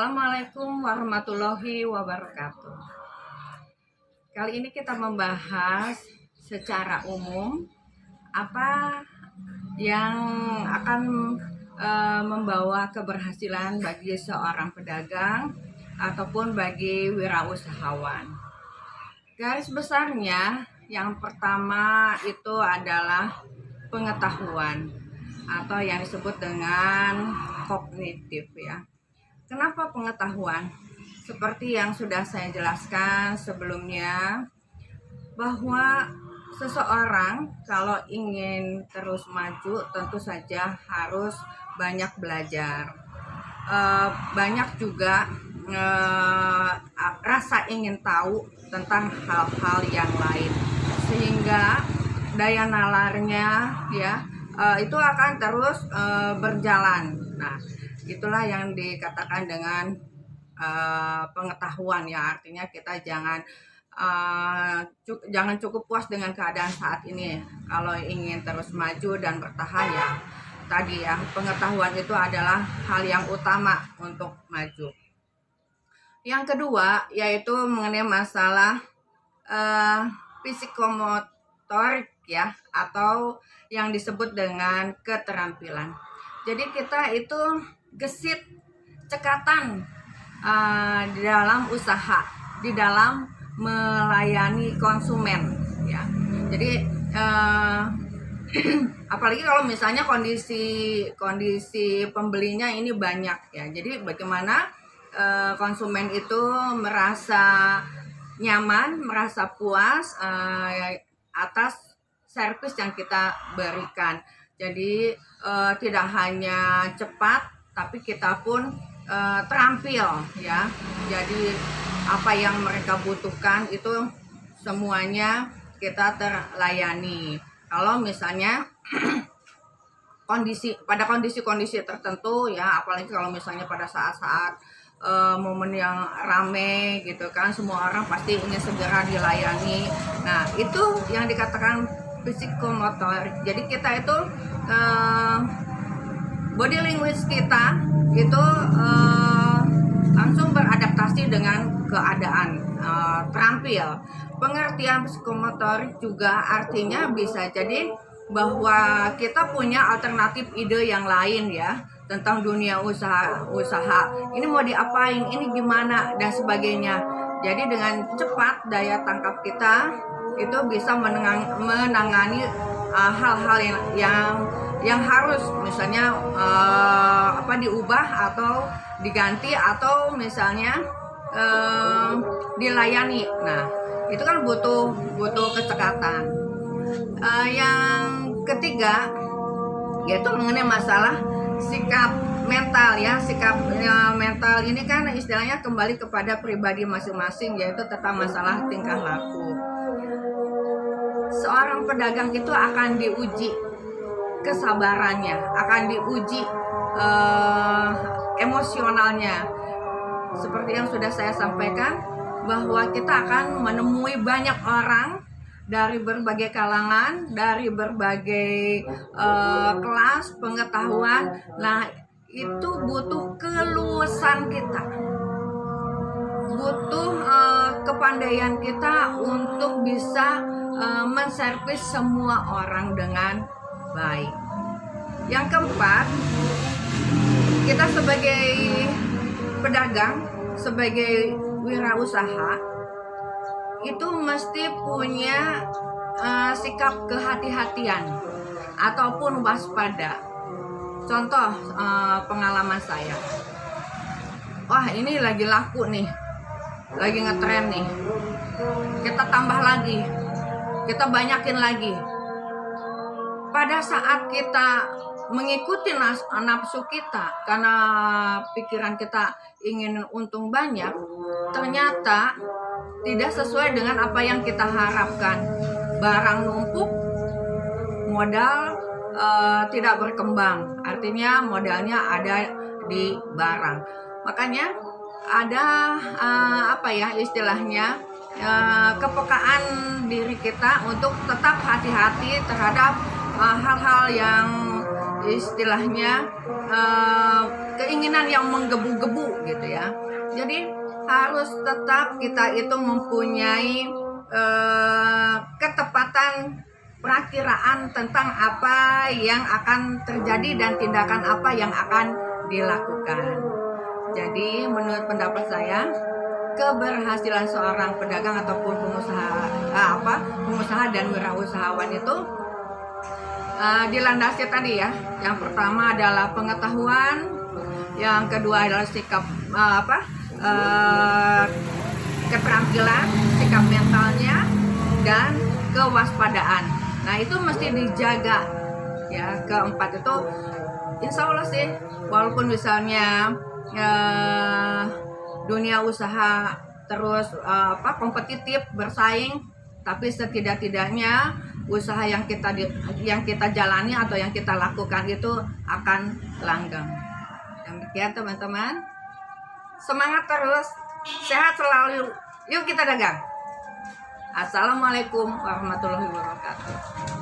Assalamualaikum warahmatullahi wabarakatuh. Kali ini kita membahas secara umum apa yang akan membawa keberhasilan bagi seorang pedagang ataupun bagi wirausahawan. Garis besarnya yang pertama itu adalah pengetahuan atau yang disebut dengan kognitif ya. Kenapa pengetahuan? Seperti yang sudah saya jelaskan sebelumnya, bahwa seseorang kalau ingin terus maju tentu saja harus banyak belajar. Banyak juga rasa ingin tahu tentang hal-hal yang lain, sehingga daya nalarnya ya itu akan terus berjalan. Nah, itulah yang dikatakan dengan pengetahuan ya, artinya kita jangan cukup puas dengan keadaan saat ini. Kalau ingin terus maju dan bertahan ya tadi ya, pengetahuan itu adalah hal yang utama untuk maju. Yang kedua yaitu mengenai masalah psikomotorik ya, atau yang disebut dengan keterampilan. Jadi kita itu gesit, cekatan di dalam usaha, di dalam melayani konsumen ya. Jadi apalagi kalau misalnya kondisi pembelinya ini banyak ya. Jadi bagaimana konsumen itu merasa nyaman, merasa puas atas servis yang kita berikan. Jadi tidak hanya cepat, tapi kita pun terampil ya. Jadi apa yang mereka butuhkan itu semuanya kita terlayani. Kalau misalnya pada kondisi tertentu ya, apalagi kalau misalnya pada saat-saat momen yang rame gitu kan, semua orang pasti ingin segera dilayani. Nah, itu yang dikatakan psikomotorik. Jadi kita itu body language kita itu langsung beradaptasi dengan keadaan, terampil. Pengertian psikomotorik juga artinya bisa jadi bahwa kita punya alternatif ide yang lain ya tentang dunia usaha. Ini mau diapain, ini gimana dan sebagainya. Jadi dengan cepat daya tangkap kita itu bisa menangani hal-hal yang harus misalnya diubah atau diganti atau misalnya dilayani. Nah, itu kan butuh kecekatan. Yang ketiga yaitu mengenai masalah sikap mental ya. Sikap mental ini kan istilahnya kembali kepada pribadi masing-masing, yaitu tentang masalah tingkah laku. Seorang pedagang itu akan diuji kesabarannya, akan diuji emosionalnya. Seperti yang sudah saya sampaikan, bahwa kita akan menemui banyak orang dari berbagai kalangan, dari berbagai kelas pengetahuan. Nah, itu butuh keluasan kita, butuh kepandaian kita untuk bisa menservis semua orang dengan baik. Yang keempat, kita sebagai pedagang, sebagai wirausaha itu mesti punya sikap kehati-hatian ataupun waspada. Contoh pengalaman saya, wah ini lagi laku nih, lagi ngetren nih, kita tambah lagi, kita banyakin lagi. Pada saat kita mengikuti nafsu kita karena pikiran kita ingin untung banyak, ternyata tidak sesuai dengan apa yang kita harapkan. Barang numpuk, modal tidak berkembang, artinya modalnya ada di barang. Makanya ada istilahnya kepekaan diri kita untuk tetap hati-hati terhadap hal-hal yang istilahnya keinginan yang menggebu-gebu gitu ya. Jadi harus tetap kita itu mempunyai ketepatan perakiraan tentang apa yang akan terjadi dan tindakan apa yang akan dilakukan. Jadi menurut pendapat saya, keberhasilan seorang pedagang ataupun pengusaha dan wirausahawan itu dilandasi tadi ya. Yang pertama adalah pengetahuan, yang kedua adalah sikap keterampilan, sikap mentalnya, dan kewaspadaan. Nah itu mesti dijaga ya. Keempat itu insya Allah sih, walaupun misalnya dunia usaha terus kompetitif bersaing, tapi setidak-tidaknya usaha yang kita jalani atau yang kita lakukan itu akan langgeng. Demikian teman-teman, semangat terus, sehat selalu, yuk kita dagang. Assalamualaikum warahmatullahi wabarakatuh.